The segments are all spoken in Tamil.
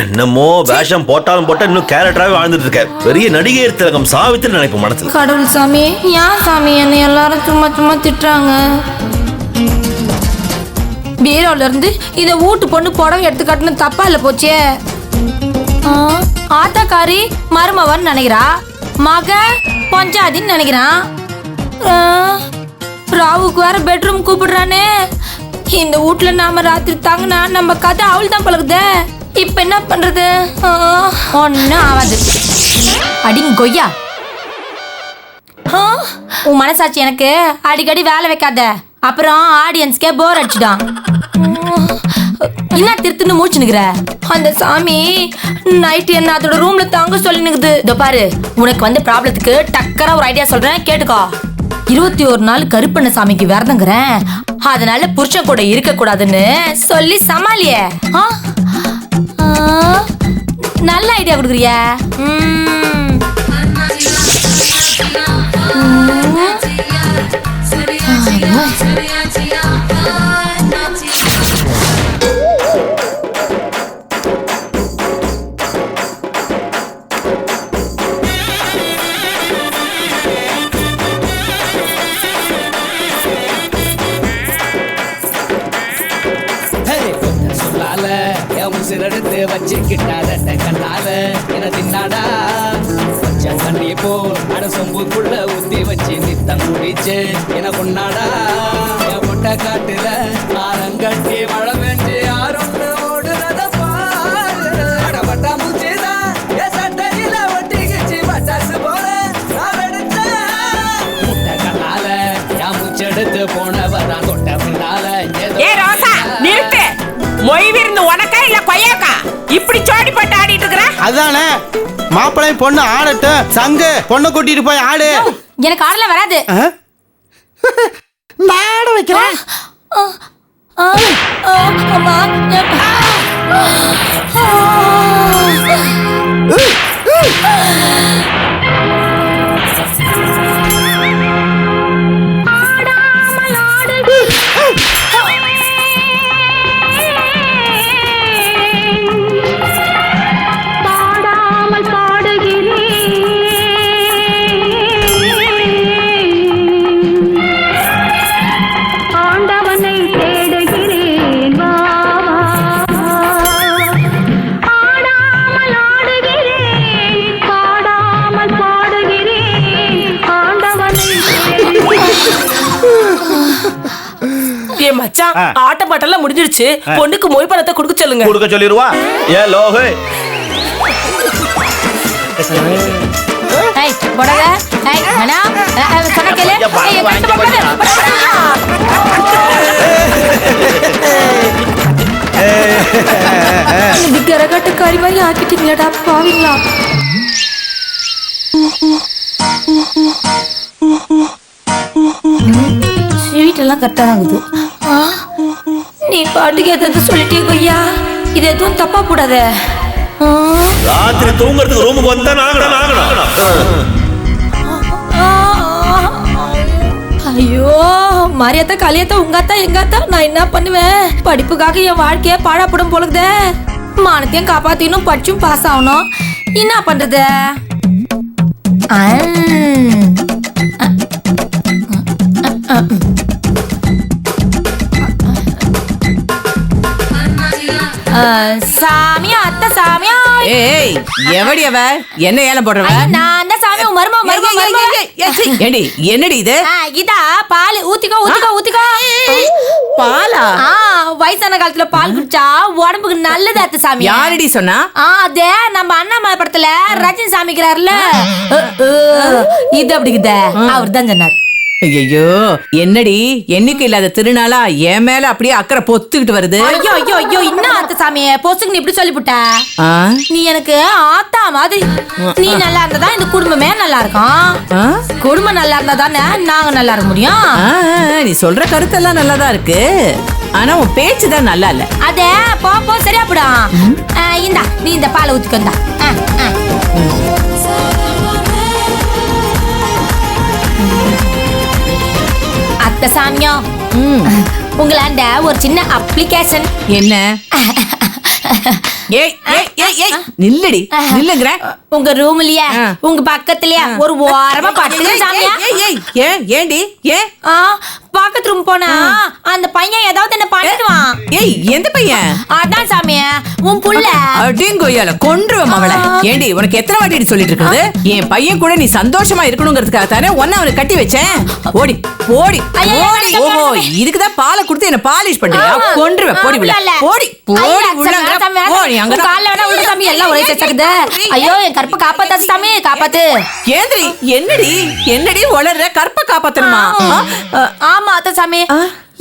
என்னமோ வேஷம் போட்டாலும் போட்டா இன்னும் கேரக்டராகவே வாழ்ந்துட்டு இருக்க. பெரிய நடிகை திலகம் சாவித்திரி நினைப்பு மனசுல. கடவுள் சாமி, ஏன் சாமி என்னை எல்லாரும் சும்மா சும்மா திட்டுறாங்க? பீரோல இருந்து இதை வீட்டு பொண்ணு புடவை எடுத்து காட்டுன்னு தப்பா இல்ல போச்சே. ஆத்தாக்காரி மருமவன் நினைக்கிறா, மக பஞ்சாதின்னு நினைக்கிறான். ராவுக்கு வேற பெட்ரூம் கூப்பிடுறானே. இந்த வீட்டுல நாம ராத்திரி தாங்கினா நம்ம கதை அவள் தான் பழகுதே. இப்ப என்ன பண்றது? ஒன்னும் ஆகாது. அடிங்க கொய்யா, உன் மனசாட்சி எனக்கு அடிக்கடி வேலை வைக்காத, அப்புறம் ஆடியன்ஸ்க்கே போர் அடிச்சுடான். என்ன திருத்துன்னு மூச்சுனுக்குற? அந்த சாமி நைட் என்ன அதோட ரூம்ல தாங்க சொல்லி நிக்குது. இதோ பாரு, உனக்கு வந்து ப்ராப்ளத்துக்கு டக்கரா ஒரு ஐடியா சொல்றேன், கேட்டுக்கோ. 21 நாள் கருப்பண்ண சாமிக்கு விரதங்கிறேன், அதனால புருஷன் கூட இருக்க கூடாதுன்னு சொல்லி சமாளியே. நல்ல ஐடியா கொடுக்குறிய. எடுத்து வச்சுக்கிட்டாத கண்ணால என தின்னாடா பச்சம் தண்ணி போல் அட சொம்புக்குள்ள ஊத்தி வச்சு நித்தம் குடிச்சு என கொண்டாடா என் பொட்ட காட்டுல ஆரங்கட்டி மழை பெஞ்சு யாரொன்று ஓடுறத பாரு. அடப்பட்டா மூச்சுதான் என் சட்டையில ஒட்டிக்கிச்சு பட்டாசு போல நான் எடுத்தேன் முட்டை கண்ணால என் மூச்செடுத்து போனவதான் தொட்ட பின்னால நிறுத்து. மொய் விருந்து உனக்கா இல்ல கொய்யாக்கா? இப்படி சோடி போட்டு ஆடிட்டு இருக்கற? அதானே மாப்பிள்ளை பொண்ணு ஆடட்டும், சங்கு பொண்ணு கூட்டிட்டு போய் ஆடு. எனக்கு ஆடல வராது. நான் ஆட வைக்கிறேன். மச்சான், ஆட்ட பாட்டெல்லாம் முடிஞ்சிருச்சு. பொண்ணுக்கு மொய் பணத்தை கொடுக்க சொல்லுங்க. கொடுக்க சொல்லிடுவா. ஏ லோகே, ஏய் போடங்க. ஏய் அண்ணா, சொன்ன கேளு. ஏய் கட்ட போடு. இந்த கரகட்ட காரி மாதிரி ஆக்கிட்டீங்கடா பாவீங்களா. ஸ்வீட் எல்லாம் கரெக்டா ஆகுது. நீ பாட்டுக்கு எதாவது சொல்லிட்டே கொய்யா, இது எதுவும் தப்பா போடாத. ராத்திரி தூங்குறதுக்கு ரூமுக்கு வந்தா நாங்கணும். ஐயோ மாரியாத்தா கலியாத்தா உங்காத்தா எங்காத்தா நான் என்ன பண்ணுவேன்? படிப்புக்காக என் வாழ்க்கைய பாழாப்படும் போலுதே. மானத்தையும் காப்பாத்தினும் படிச்சும் பாஸ் ஆகணும், என்ன பண்றது? சாமியா அத்தை சாமியா. ஏய் எவடி அவ? என்ன ஏலம் போடுறவ? நான் தான் சாமி மரும ஏண்டி என்னடி இது? இதா பால் ஊத்திக்கோ ஊத்திக்கோ ஊத்திக்கோ. பாலா? வயசான காலத்துல பால் குடிச்சா உடம்புக்கு நல்லது அத்தை சாமி. யாரடி சொன்னா? அதே நம்ம அண்ணாமலை படத்துல ரஜினி சாமிக்கிறாருல, இது அப்படிக்குத அவர் தான் சொன்னார். ஐயோ என்னடி எண்ணிக்கை இல்லாத திருநாளா என் மேல அப்படியே அக்கறை பொத்துக்கிட்டு வருது. ஐயோ ஐயோ ஐயோ இன்னும் ஆத்த சாமியே பொசுக்கு நீ இப்படி சொல்லிவிட்ட. நீ எனக்கு ஆத்தா மாதிரி. நீ நல்லா இருந்தாதான் இந்த குடும்பமே நல்லா இருக்கும். குடும்பம் நல்லா இருந்தா தானே நாங்க நல்லா இருக்க முடியும். நீ சொல்ற கருத்தெல்லாம் நல்லாதான் இருக்கு, ஆனா உன் பேச்சு தான் நல்லா இல்ல. அதே போ சரியா போடும். இந்தா நீ இந்த பாலை ஊத்திக்கோ. அத்தை சாமியோ, உங்களாண்ட ஒரு சின்ன அப்ளிகேஷன். என்ன? ஏய் ஏய் ஏய் ஏய் நில்லடி நில்லுங்கற. உங்க ரூம்லயே உங்க பக்கத்துலயே ஒரு ஓரமா படுத்துங்க சாமியா. ஏய் ஏய் ஏன் ஏண்டி ஏன் பக்கத்து ரூம் போனா அந்த பையன் ஏதாவது என்ன பண்ணிடுவான். ஏய் எந்த பையன்? அதான் சாமியா உன் புள்ள. அடிங்கோயால கொன்றுவம் அவளை. ஏண்டி உனக்கு எத்தனை வாட்டி சொல்லிட்டு இருக்குது? என் பையன் கூட நீ சந்தோஷமா இருக்கணுங்கிறதுக்காக தானே ஒன்ன அவனை கட்டி வச்சேன். ஓடி ஓடி ஓடி. ஓஹோ இதுக்குதான் பாலை கொடுத்து என்ன பாலிஷ் பண்றியா? கொன்றுவம் போடி உள்ள போடி போடி உள்ள போடி அங்க கால்ல வேணா உள்ள சாமி எல்லாம் ஒரே செச்சக்குது. ஐயோ என் கற்ப காப்பாத்து சாமி காப்பாத்து. ஏந்திரி என்னடி என்னடி வளர்ற கற்ப காப்பாத்தணுமா? ஆமா அத்த சாமி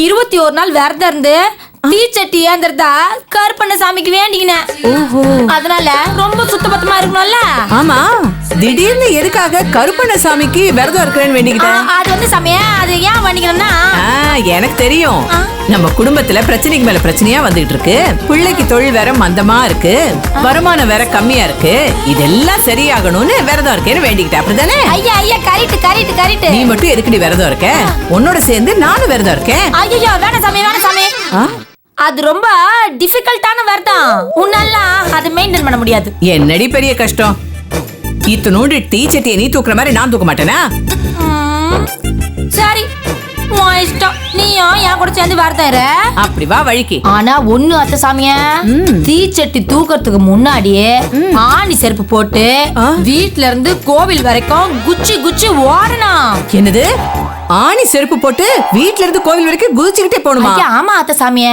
21 நாள் விரதம் இருந்து தீச்சட்டி ஏந்திரதா கருப்பண்ண சாமிக்கு வேண்டிக்கினேன். அதனால ரொம்ப சுத்தபத்தமா இருக்கணும்ல. ஆமா திடீர்னு எதுக்காக கருப்பண்ண சாமிக்கு விரதம் இருக்கிறேன்னு வேண்டிக்கிட்டேன்? அது வந்து சாமியா அது ஏன் வேண்டிக்கணும்னா எனக்கு தெரியும். நம்ம குடும்பத்துல பிரச்சனைக்கு மேல பிரச்சனையா வந்துட்டு இருக்கு. பிள்ளைக்கு தொழில் வேற மந்தமா இருக்கு, வருமானம் வேற கம்மியா இருக்கு. இதெல்லாம் சரியாகணும்னு விரதம் இருக்கேன்னு வேண்டிக்கிட்டேன். அப்படிதானே? ஐயா ஐயா கரெக்ட் கரெக்ட் கரெக்ட். நீ மட்டும் எதுக்குடி விரதம் இருக்க? உன்னோட சேர்ந்து நானும் விரதம் இருக்கேன். ஐயோ வேணாம் சாமி வேணாம் சாமி. அது ரொம்ப டிஃபிகல்ட்டான விரதம். உன்னால அதை மெயின்டைன் பண்ண முடியாது. என்னடி பெரிய கஷ்டம்? இத்தனோடு தீச்சட்டியை நீ தூக்குற மாதிரி நான் தூக்க மாட்டேனா? சரி உன் இஷ்டம். நீயும் என் கூட சேர்ந்து விரதம் இரு. அப்படி வா வழிக்கு. ஆனா ஒண்ணு அத்த சாமிய தீச்சட்டி தூக்கறதுக்கு முன்னாடியே ஆணி செருப்பு போட்டு வீட்ல இருந்து கோவில் வரைக்கும் குச்சி குச்சி ஓடணும். என்னது ஆணி செருப்பு போட்டு வீட்ல இருந்து கோவில் வரைக்கும் குதிச்சுக்கிட்டே போகணுமா? ஆமா அத்த சாமிய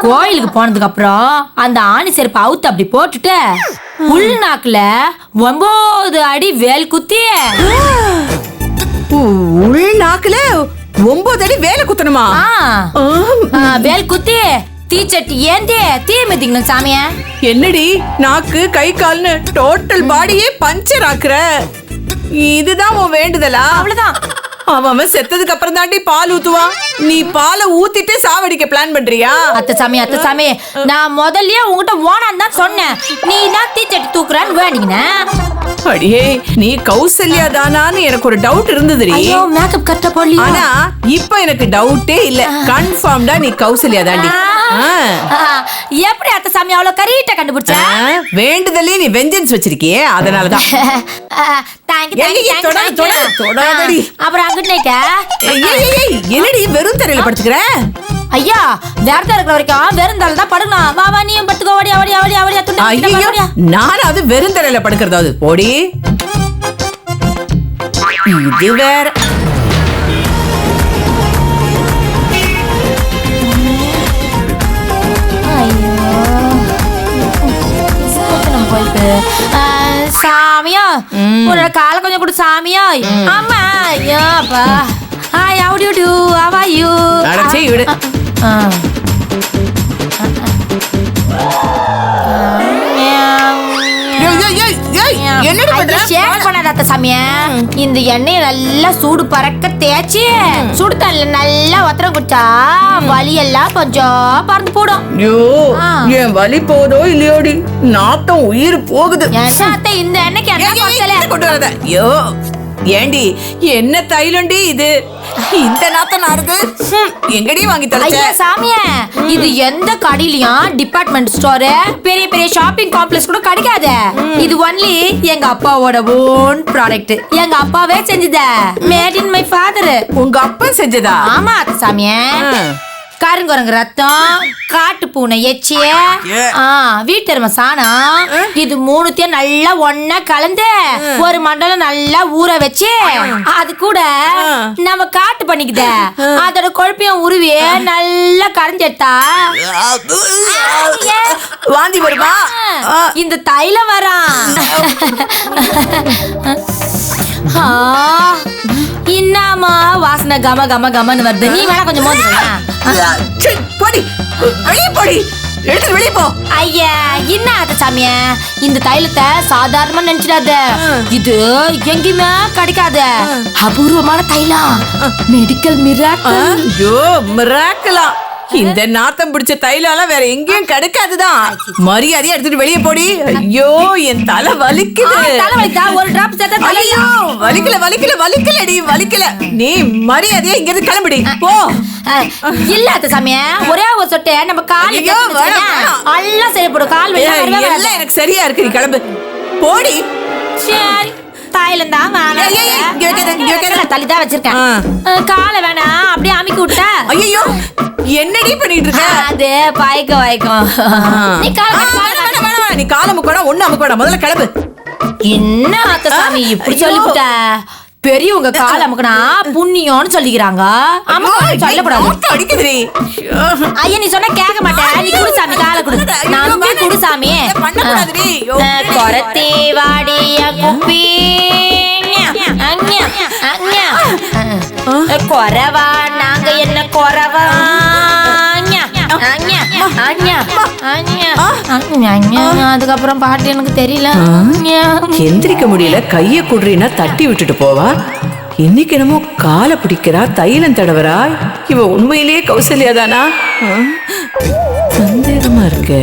கோயிலுக்கு போனதுக்கு அப்புறம் அந்த ஆணி செருப்பு அவுத்து அப்படி போட்டுட்டு உள்நாக்குல 9 அடி வேல் குத்தி உள்நாக்குல 9 அடி வேலை குத்தணுமா? வேல் குத்தி தீச்சட்டி ஏந்தி தீ மிதிக்கணும் சாமிய. என்னடி நாக்கு கை கால்னு டோட்டல் பாடியே பஞ்சர் ஆக்குற? இதுதான் உன் வேண்டுதலா? அவ்வளவுதான். அவன் செத்ததுக்கு அப்புறம் தாண்டி பால் ஊத்துவான். நீ பாலை ஊத்திட்டு சாவடிக்க பிளான் பண்றியா? அத்த சாமி நான் முதல்லயே உங்ககிட்ட ஓனான்னு தான் சொன்னேன். நீ தான் தீச்சட்டி தூக்குறான்னு வேண்டிக்கின. அடியே நீ கௌசல்யா தானான்னு எனக்கு ஒரு டவுட் இருந்ததுடி. ஐயோ மேக்கப் கரெக்ட்டா போடலையா? ஆனா இப்போ எனக்கு டவுட்டே இல்ல. கன்ஃபார்ம்டா நீ கௌசல்யா தாண்டி. எப்படி அத்த சாமி அவ்வளவு கரெக்ட்டா கண்டுபிடிச்ச? வேண்டுதலே நீ வெஞ்சன்ஸ் வச்சிருக்கியே அதனால தான். தொடாதடி. அப்புறம் குட் நைட். என்னடி வெறும் தரையில படுத்துக்கற? ஐயா விரதம் இருக்கிற வரைக்கும் வெறும் தரையில தான் படுக்கணும். வா வா நீயும் படுத்துக்கோ. ஓடியா ஓடியா ஓடியா ஓடியா துண்டு. நானாவது வெறும் தரையில படுக்கிறதாவது போடி. இது வேற. சாமியா ஒரு காலை கொஞ்சம் கொடு சாமியா. ஆமா ஐயாப்பா. Hi how do do how are you? அடச்சே விடு. என்னடி பண்ற? ஷேக் பண்ணாத சாமியா. இந்த எண்ணெயை நல்லா சூடு பறக்க தேய்ச்சி சுடு தண்ணில நல்லா ஒத்தரம் குடிச்சா வலி எல்லாம் கொஞ்சம் பறந்து போடும். ஐயோ என் வலி போதோ இல்லையோடி நாட்டம் உயிர் போகுது. என்னத்த இந்த எண்ணெய்க்கு என்ன கொண்டு வரத? ஐயோ ஏண்டி என்ன தைலண்டி இது? இந்த நாத்தம் நாறுது. எங்கடி வாங்கி தரச்ச? ஐயா சாமியே இது எந்த கடையிலயும் டிபார்ட்மெண்ட் ஸ்டோர் பெரிய பெரிய ஷாப்பிங் காம்ப்ளெக்ஸ் கூட கிடைக்காது. இது ஒன்லி எங்க அப்பாவோட ஓன் ப்ராடக்ட். எங்க அப்பாவே செஞ்சது. Made in my father. உங்க அப்பா செஞ்சதா? ஆமா அத்த சாமியே. கருங்குரங்கு ரத்தம், காட்டு பூனை எச்சிய, வீட்டெருமை சாணம், இது மூணுத்தையும் நல்லா ஒன்னா கலந்து ஒரு மண்டலம் நல்லா ஊற வச்சு அது கூட நம்ம காட்டு பண்ணிக்குத அதோட கொழுப்பையும் உருவி நல்லா கரைஞ்செடுத்தா வாந்தி வருமா? இந்த தைலம் வரான். இன்னாமா வாசனை கம கம கமன்னு வருது. நீ வேணா கொஞ்சம் மோதி போடி வெளியே போடி. எடுத்து வெளியே போ. ஐயா என்ன ஆத்த சாமியா இந்த தைலத்தை சாதாரணமா நினைச்சிடாத. இது எங்கேயுமே கிடைக்காத அபூர்வமான தைலம். Medical miracle. ஐயோ மிராக்கிளா? இந்த நாத்தம் பிடிச்ச தைலம் வேற எங்கேயும் கிடைக்காதுதான். மரியாதையா எடுத்துட்டு வெளியே போடி. ஐயோ என் தலை வலிக்குது. தலைவலிக்கா ஒரு டிராப் சேர்த்தா தலை ஐயோ வலிக்கலடி வலிக்கல. நீ மரியாதையா இங்க இருந்து கிளம்பிடி போ. இல்ல அத்த சாமியே, ஒரே ஒரு சொட்டு நம்ம கால் ஐயோ, வேணாம். எல்லாம் சரிப்படும். கால் வலி எல்லாம் எனக்கு சரியா இருக்கு. நீ கிளம்பு போடி. சரி தாயிலம் தான் தள்ளிதான் வச்சிருக்கேன். காலை வேணாம் அப்படியே அமுக்கி விட்ட. ஐயோ என்னடி பண்ணிட்டு இருக்க? அது பாய்க்க வாய்க்கும். நீ நீ கால முக்கோடா ஒண்ணு அமுக்கோடா. முதல்ல கிளம்பு. என்ன அத்த சாமி இப்படி சொல்லிவிட்ட? பெரியவங்க கால் அமுக்கனா புண்ணியம்னு சொல்லிக்கிறாங்க. சொல்லக்கூடாது. அடிக்குதுடி. ஐயா நீ சொன்னா கேட்க மாட்டேன். நீ குடு சாமி, காலை குடு. நம்பி குடு சாமி. கொரத்தி வாடிய குப்பி கொரவா நாங்க என்ன கொரவா. அதுக்கப்புறம் பாட்டு எனக்கு தெரியல. எந்திரிக்க முடியல. கைய குடுறீனா தட்டி விட்டுட்டு போவா. இன்னைக்கு என்னமோ காலை பிடிக்கிறா, தைலம் தடவரா. இவ உண்மையிலேயே கௌசல்யா தானா? சந்தேகமா இருக்கு.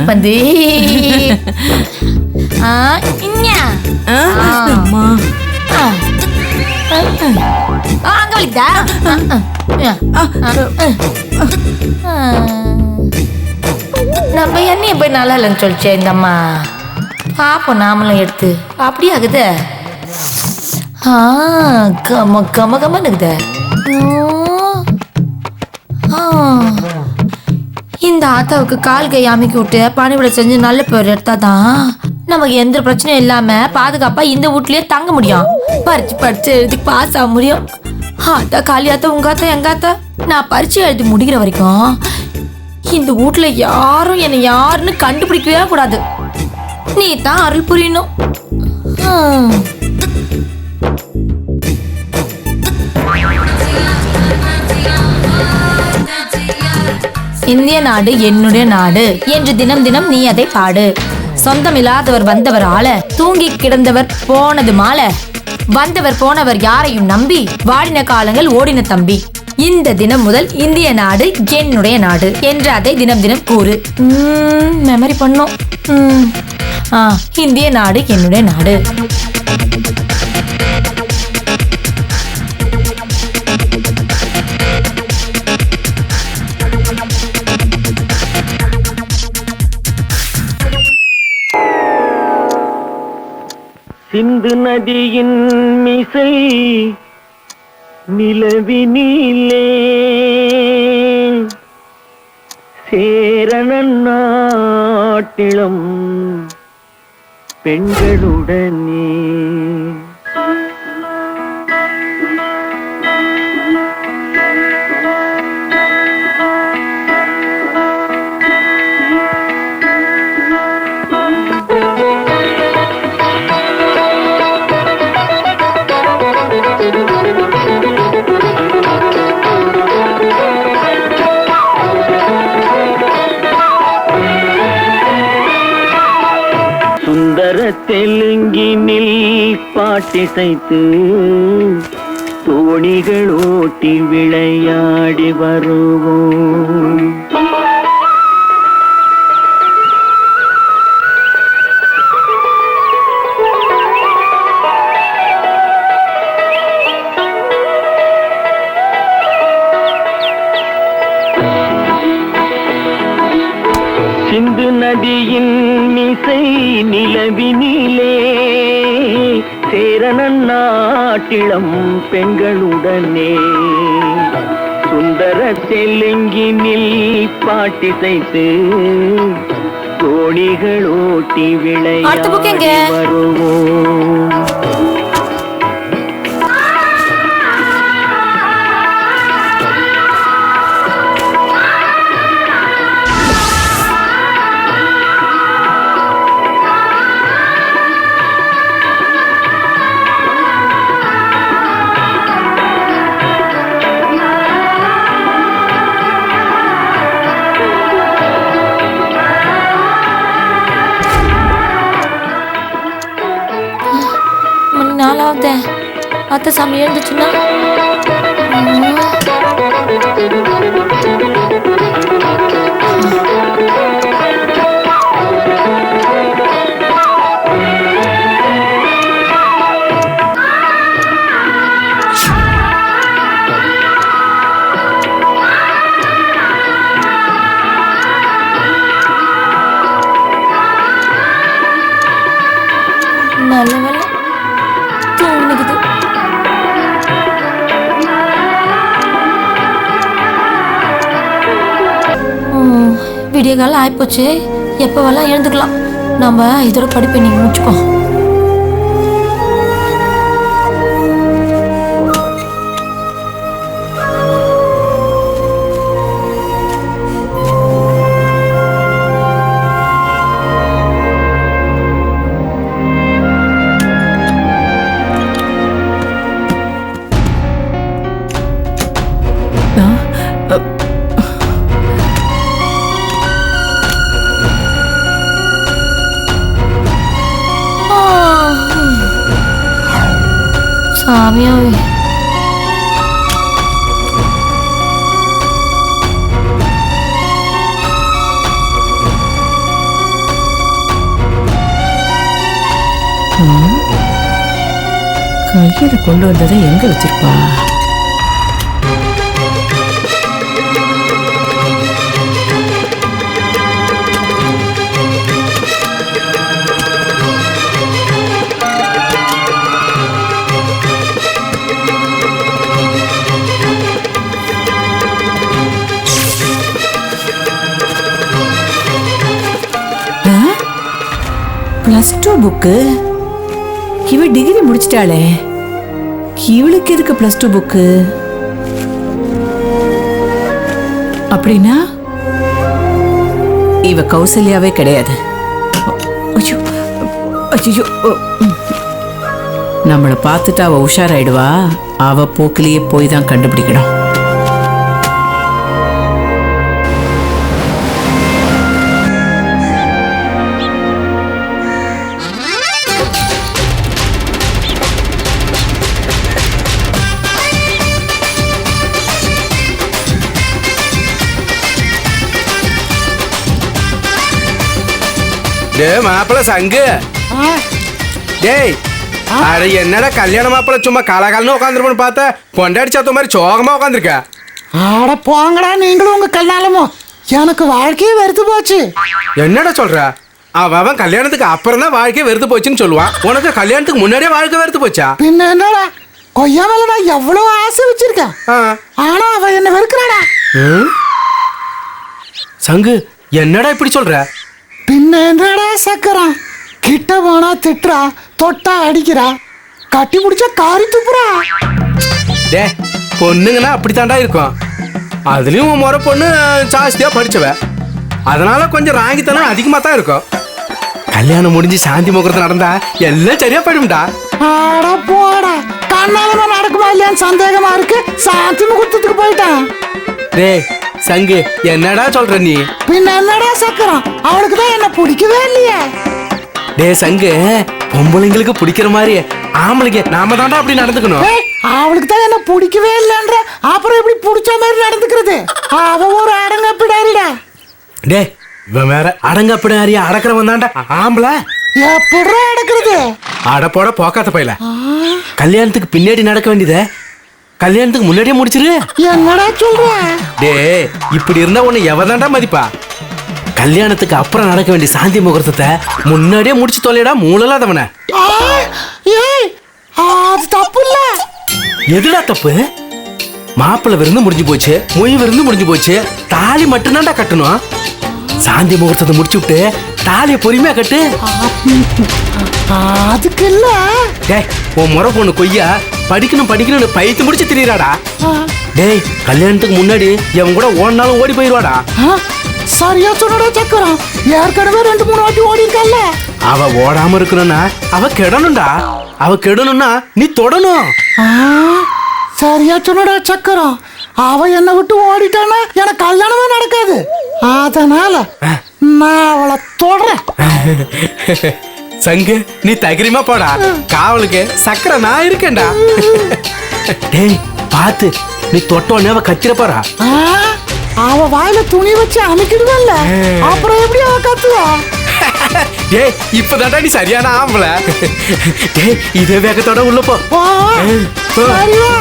பந்தி அங்க வலிக்குதா? நம்ம எண்ணெய போய் நல்லா இல்லைன்னு சொல்லிச்சே இந்த அம்மா. பாப்போம் நாமளும் எடுத்து. அப்படி ஆகுது. கம கம கமன்னு இருக்குதே. இந்த ஆத்தாவுக்கு கால் கை அமைக்கி விட்டு பணிவிட செஞ்சு நல்ல பேர் எடுத்தாதான் நமக்கு எந்த பிரச்சனையும் இல்லாம பாதுகாப்பா இந்த வீட்லயே தங்க முடியும். படிச்சு எழுதி பாஸ் ஆக முடியும். ஆத்தா காளியாத்தா உங்காத்தா எங்காத்தா நான் பரிச்சை எழுதி முடிக்கிற வரைக்கும் இந்த வீட்ல யாரும் என்னை யாருன்னு கண்டுபிடிக்கவே கூடாது. நீ தான் அருள் புரியணும். இந்திய நாடு என்னுடைய நாடு என்று தினம் தினம் நீ அதை பாடு. சொந்தமில்லாதவர் வந்தவர் ஆள, தூங்கி கிடந்தவர் போனது மால, வந்தவர் போனவர் யாரையும் நம்பி வாடின காலங்கள் ஓடின தம்பி. இந்த தினம் முதல் இந்திய நாடு என்னுடைய நாடு என்று அதை தினம் தினம் கூறு. மெமரி பண்ணோம். இந்திய நாடு என்னுடைய நாடு. சிந்து நதியின் மிசை நிலவினிலே சேரணன் நாட்டிலம் பெண்களுடனே தெலுங்கினில் பாட்டிசைத்து தோணிகள் ஓட்டி விளையாடி வருவோம். சிந்து நதியின் மிசை நிலவினிலே சேரணன் நாட்டிலம் பெண்களுடனே சுந்தர தெலுங்கினில் பாட்டிசைத்து தோணிகள் ஓட்டி விளையாடி வருவோம். நாலாவது அத்தை சாமி எழுந்துச்சுன்னா விடிய காலம் ஆயிப்போச்சு, எப்போவெல்லாம் எழுந்துக்கலாம். நம்ம இதோட படிப்பை நீங்க முடிச்சுக்கோ. சாமியாவே, கையில கொண்டு வந்ததை எங்க வச்சிருப்பா? +2 புக்கு. இவ டிகிரி முடிச்சிட்டாளே, இவளுக்கு எதுக்கு +2 புக்கு? அப்படின்னா இவ கௌசல்யாவே கிடையாது. ஐயோ ஐயோ, நம்மளை பார்த்துட்டு அவ உஷாராயிடுவா. அவ போக்கிலேயே போய் தான் கண்டுபிடிக்கணும். டே மாப்பிள்ள சங்கு, டேய் அட என்னடா கல்யாண மாப்பிள்ள சும்மா காலாகாலன்னு உட்காந்துருப்போன்னு பார்த்தா பொண்டாடி சாத்த மாதிரி சோகமா உட்காந்துருக்க. ஆட போங்கடா நீங்களும் உங்க கல்யாணமும். எனக்கு வாழ்க்கையே வெறுத்து போச்சு. என்னடா சொல்ற? அவன் கல்யாணத்துக்கு அப்புறம் தான் வாழ்க்கையே வெறுத்து போச்சுன்னு சொல்லுவான். உனக்கு கல்யாணத்துக்கு முன்னாடியே வாழ்க்கை வெறுத்து போச்சா? பின்ன என்னடா, கொய்யா மேல நான் எவ்வளவு ஆசை வச்சிருக்கேன். ஆனா அவ என்ன வெறுக்கிறாடா. சங்கு என்னடா இப்படி சொல்ற? பின்ன என்னடா சக்கரம், கிட்ட போனா திட்டுறா, தொட்டா அடிக்கிறா, கட்டி பிடிச்சா காரி துப்புறா. டே பொண்ணுங்கன்னா அப்படித்தாண்டா இருக்கும். அதுலயும் உன் முறை பொண்ணு ஜாஸ்தியா படிச்சவ, அதனால கொஞ்சம் ராங்கித்தனம் அதிகமா தான் இருக்கும். கல்யாணம் முடிஞ்சு சாந்தி முகூர்த்தம் நடந்தா எல்லாம் சரியா போயிடும்டா. ஆட போடா, கண்ணாலமா நடக்குமா இல்லையான்னு சந்தேகமா இருக்கு. சாந்தி முகூர்த்தத்துக்கு போயிட்டான். டேய் சங்கு என்னடா சொல்ற நீ? பின்ன என்னடா சக்கரம், அவளுக்கு தான் என்ன பிடிக்கவே இல்லையே. டே சங்கு, பொம்பளைங்களுக்கு பிடிக்கிற மாதிரி ஆம்பளைங்க நாம தாண்டா அப்படி நடந்துக்கணும். அவளுக்கு தான் என்ன பிடிக்கவே இல்லைன்ற, அப்புறம் எப்படி பிடிச்ச மாதிரி நடந்துக்கிறது? அவ ஒரு அடங்கப்பிடாரிடா. டே இவன் வேற அடங்கப்பிடாரியா அடக்கிறவன் தாண்டா ஆம்பளை. எப்படா அடக்கிறது? அடப்போட போக்காத்த பையல. கல்யாணத்துக்கு பின்னாடி நடக்க வேண்டியத கல்யாணத்துக்கு முன்னாடியே முடிச்சிரு. என்னடா சொல்ற? டே இப்படி இருந்தா உன்னை எவதாண்டா மதிப்பா? கல்யாணத்துக்கு அப்புறம் நடக்க வேண்டிய சாந்தி முகூர்த்தத்தை முன்னாடியே முடிச்சு தொலைடா மூலலாதவன. ஏய் அது தப்பு இல்ல. எதுடா தப்பு? மாப்பிள்ளை விருந்து முடிஞ்சு போச்சு, மொய் விருந்து முடிஞ்சு போச்சு, தாலி மட்டும்தான்டா கட்டணும். சாந்தி முகூர்த்தத்தை முடிச்சு விட்டு தாலியை பொறுமையா கட்டு. அதுக்கு இல்ல. டேய் உன் முறை பொண்ணு கொய்யா படிக்கணும் படிக்கணும்னு பைத்து முடிச்சு திரியிறாடா. டேய் கல்யாணத்துக்கு முன்னாடி எவன் கூட ஓடினாலும் ஓடி போயிடுவாடா. சரியா சொன்னடா சக்கரம், ஏற்கனவே 2-3 வாட்டி ஓடி இருக்கல்ல. அவ ஓடாம இருக்கணும்னா அவ கெடணும்டா. அவ கெடணும்னா நீ தொடணும். சரியா சொன்னடா சக்கரம், அவ என்ன விட்டு ஓடிட்டானா எனக்கு கல்யாணமே நடக்காது. அதனால நான் அவளை தொடறேன். சங்கு நீ தகிரிமா போடா, காவலுக்கு சக்கரை நான் இருக்கேன்டா. டேய் பாத்து, நீ தொட்டோன்னே அவ கத்திர போறா. அவ வாயில துணி வச்சு அமைக்கிடுவல்ல, அப்புறம் எப்படி அவ கத்துவா? டேய் இப்பதான்டா நீ சரியான ஆம்பளை. டேய் இதே வேகத்தோட உள்ள போ. சரியா?